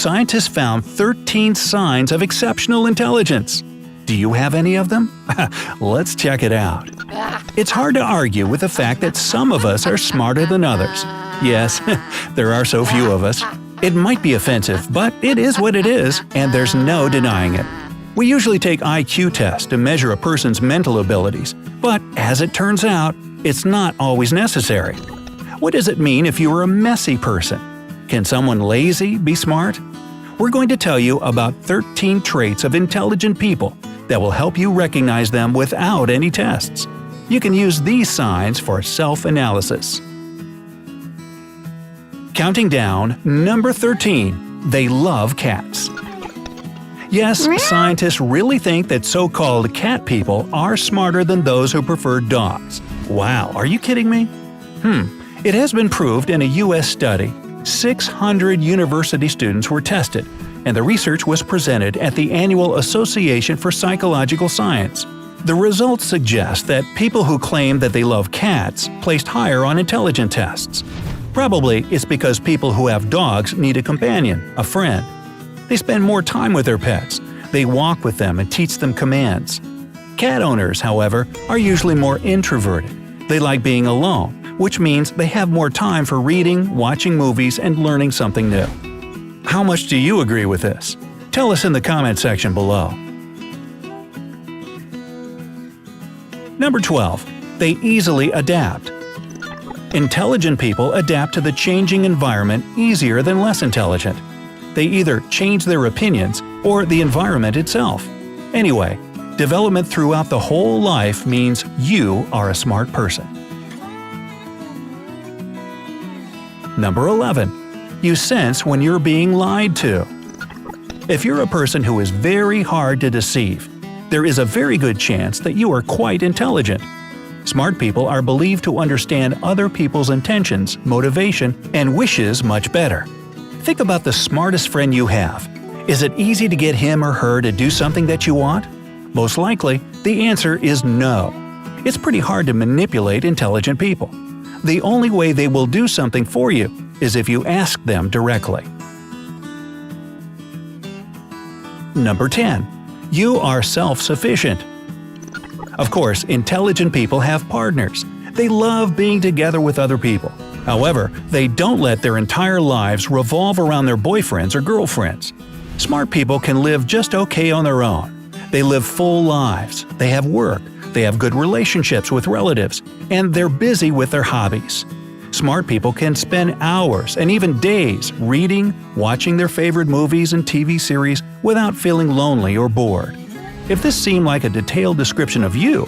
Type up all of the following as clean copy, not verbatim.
scientists found 13 signs of exceptional intelligence. Do you have any of them? Let's check it out. It's hard to argue with the fact that some of us are smarter than others. Yes, there are so few of us. It might be offensive, but it is what it is, and there's no denying it. We usually take IQ tests to measure a person's mental abilities, but as it turns out, it's not always necessary. What does it mean if you are a messy person? Can someone lazy be smart? We're going to tell you about 13 traits of intelligent people that will help you recognize them without any tests. You can use these signs for self-analysis. Counting down, number 13. They love cats. Yes, scientists really think that so-called cat people are smarter than those who prefer dogs. Wow, are you kidding me? It has been proved in a U.S. study. 600 university students were tested, and the research was presented at the annual Association for Psychological Science. The results suggest that people who claim that they love cats placed higher on intelligence tests. Probably it's because people who have dogs need a companion, a friend. They spend more time with their pets. They walk with them and teach them commands. Cat owners, however, are usually more introverted. They like being alone, which means they have more time for reading, watching movies, and learning something new. How much do you agree with this? Tell us in the comment section below. Number 12. They easily adapt. Intelligent people adapt to the changing environment easier than less intelligent. They either change their opinions or the environment itself. Anyway, development throughout the whole life means you are a smart person. Number 11. You sense when you're being lied to. If you're a person who is very hard to deceive, there is a very good chance that you are quite intelligent. Smart people are believed to understand other people's intentions, motivation, and wishes much better. Think about the smartest friend you have. Is it easy to get him or her to do something that you want? Most likely, the answer is no. It's pretty hard to manipulate intelligent people. The only way they will do something for you is if you ask them directly. Number 10. You are self-sufficient. Of course, intelligent people have partners. They love being together with other people. However, they don't let their entire lives revolve around their boyfriends or girlfriends. Smart people can live just okay on their own. They live full lives. They have work. They have good relationships with relatives, and they're busy with their hobbies. Smart people can spend hours and even days reading, watching their favorite movies and TV series without feeling lonely or bored. If this seemed like a detailed description of you,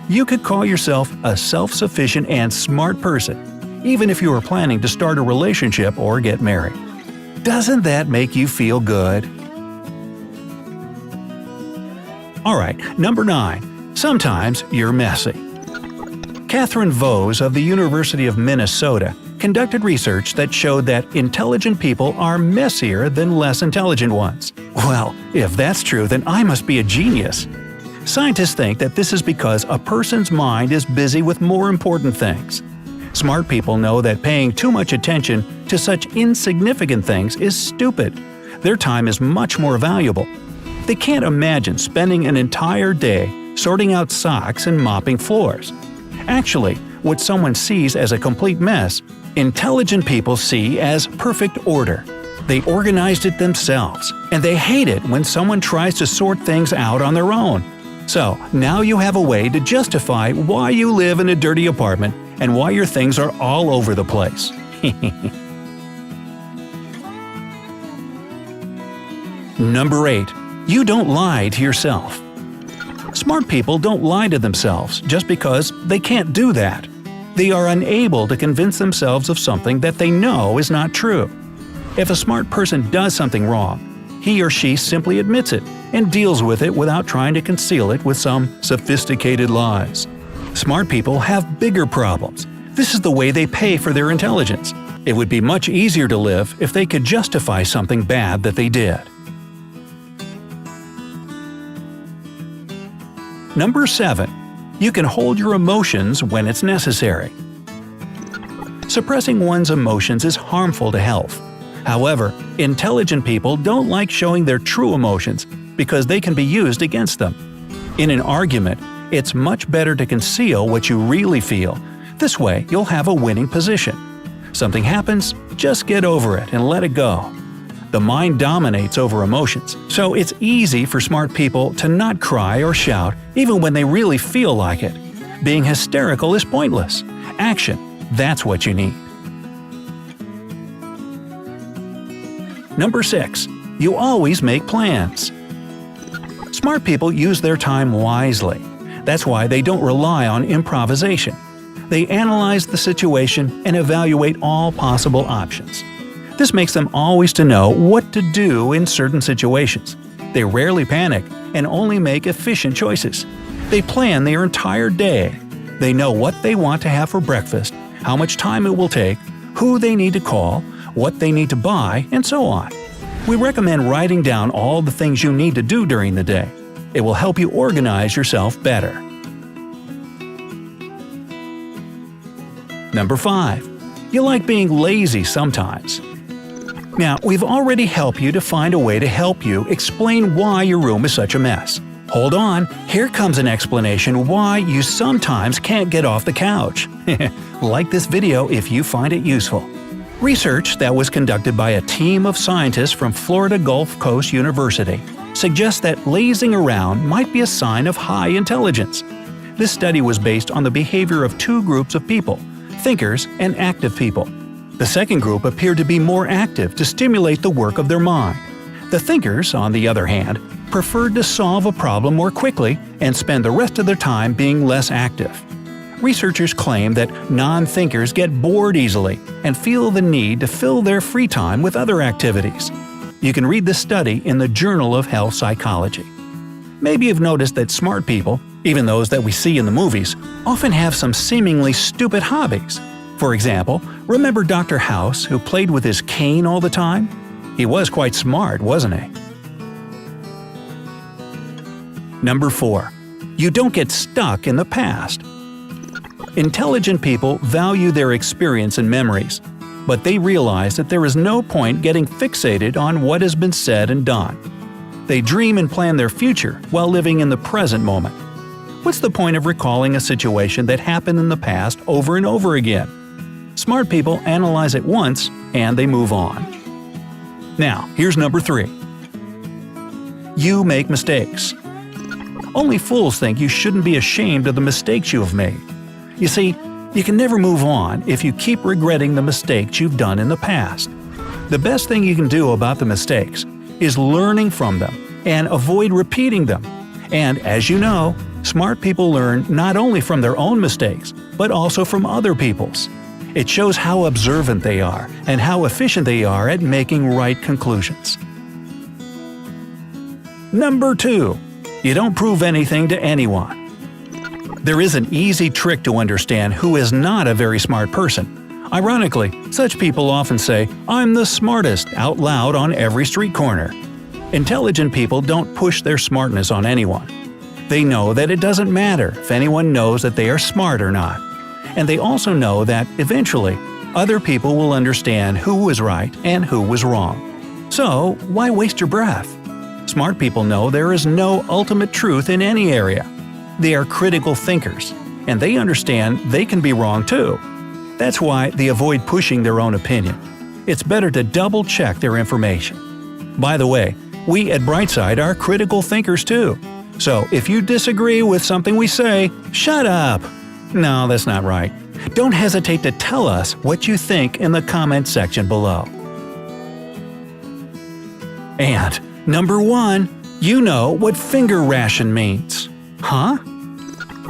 you could call yourself a self-sufficient and smart person, even if you are planning to start a relationship or get married. Doesn't that make you feel good? Alright, number 9. Sometimes you're messy. Catherine Vose of the University of Minnesota conducted research that showed that intelligent people are messier than less intelligent ones. Well, if that's true, then I must be a genius. Scientists think that this is because a person's mind is busy with more important things. Smart people know that paying too much attention to such insignificant things is stupid. Their time is much more valuable. They can't imagine spending an entire day sorting out socks and mopping floors. Actually, what someone sees as a complete mess, intelligent people see as perfect order. They organized it themselves, and they hate it when someone tries to sort things out on their own. So, now you have a way to justify why you live in a dirty apartment and why your things are all over the place. Number 8. You don't lie to yourself. Smart people don't lie to themselves just because they can't do that. They are unable to convince themselves of something that they know is not true. If a smart person does something wrong, he or she simply admits it and deals with it without trying to conceal it with some sophisticated lies. Smart people have bigger problems. This is the way they pay for their intelligence. It would be much easier to live if they could justify something bad that they did. Number 7. You can hold your emotions when it's necessary. Suppressing one's emotions is harmful to health. However, intelligent people don't like showing their true emotions because they can be used against them. In an argument, it's much better to conceal what you really feel. This way, you'll have a winning position. Something happens, just get over it and let it go. The mind dominates over emotions, so it's easy for smart people to not cry or shout even when they really feel like it. Being hysterical is pointless. Action, that's what you need. Number 6. You always make plans. Smart people use their time wisely. That's why they don't rely on improvisation. They analyze the situation and evaluate all possible options. This makes them always to know what to do in certain situations. They rarely panic and only make efficient choices. They plan their entire day. They know what they want to have for breakfast, how much time it will take, who they need to call, what they need to buy, and so on. We recommend writing down all the things you need to do during the day. It will help you organize yourself better. Number 5. You like being lazy sometimes. Now, we've already helped you to find a way to help you explain why your room is such a mess. Hold on, here comes an explanation why you sometimes can't get off the couch. Like this video if you find it useful. Research that was conducted by a team of scientists from Florida Gulf Coast University suggests that lazing around might be a sign of high intelligence. This study was based on the behavior of two groups of people, thinkers and active people. The second group appeared to be more active to stimulate the work of their mind. The thinkers, on the other hand, preferred to solve a problem more quickly and spend the rest of their time being less active. Researchers claim that non-thinkers get bored easily and feel the need to fill their free time with other activities. You can read this study in the Journal of Health Psychology. Maybe you've noticed that smart people, even those that we see in the movies, often have some seemingly stupid hobbies. For example, remember Dr. House, who played with his cane all the time? He was quite smart, wasn't he? Number 4. You don't get stuck in the past. Intelligent people value their experience and memories, but they realize that there is no point getting fixated on what has been said and done. They dream and plan their future while living in the present moment. What's the point of recalling a situation that happened in the past over and over again? Smart people analyze it once and they move on. Now, here's number 3. You make mistakes. Only fools think you shouldn't be ashamed of the mistakes you have made. You see, you can never move on if you keep regretting the mistakes you've done in the past. The best thing you can do about the mistakes is learning from them and avoid repeating them. And as you know, smart people learn not only from their own mistakes, but also from other people's. It shows how observant they are and how efficient they are at making right conclusions. Number 2. You don't prove anything to anyone. There is an easy trick to understand who is not a very smart person. Ironically, such people often say, "I'm the smartest," out loud on every street corner. Intelligent people don't push their smartness on anyone. They know that it doesn't matter if anyone knows that they are smart or not. And they also know that, eventually, other people will understand who was right and who was wrong. So, why waste your breath? Smart people know there is no ultimate truth in any area. They are critical thinkers, and they understand they can be wrong too. That's why they avoid pushing their own opinion. It's better to double-check their information. By the way, we at Brightside are critical thinkers too. So if you disagree with something we say, shut up! No, that's not right. Don't hesitate to tell us what you think in the comment section below. And number 1, you know what finger ration means. Huh?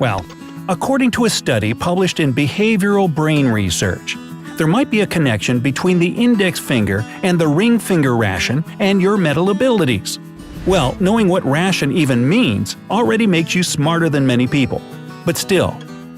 Well, according to a study published in Behavioral Brain Research, there might be a connection between the index finger and the ring finger ration and your mental abilities. Well, knowing what ration even means already makes you smarter than many people. But still,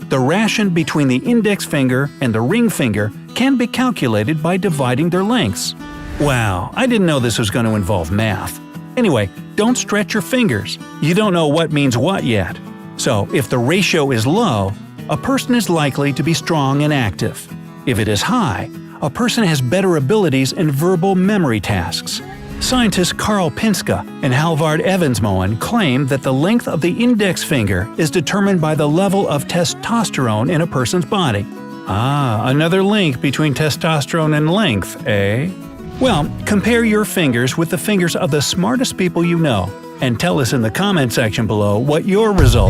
the ration between the index finger and the ring finger can be calculated by dividing their lengths. Wow, I didn't know this was going to involve math. Anyway, don't stretch your fingers. You don't know what means what yet. So, if the ratio is low, a person is likely to be strong and active. If it is high, a person has better abilities in verbal memory tasks. Scientists Carl Pinska and Halvard Evansmoen claim that the length of the index finger is determined by the level of testosterone in a person's body. Another link between testosterone and length, eh? Well, compare your fingers with the fingers of the smartest people you know, and tell us in the comment section below what your results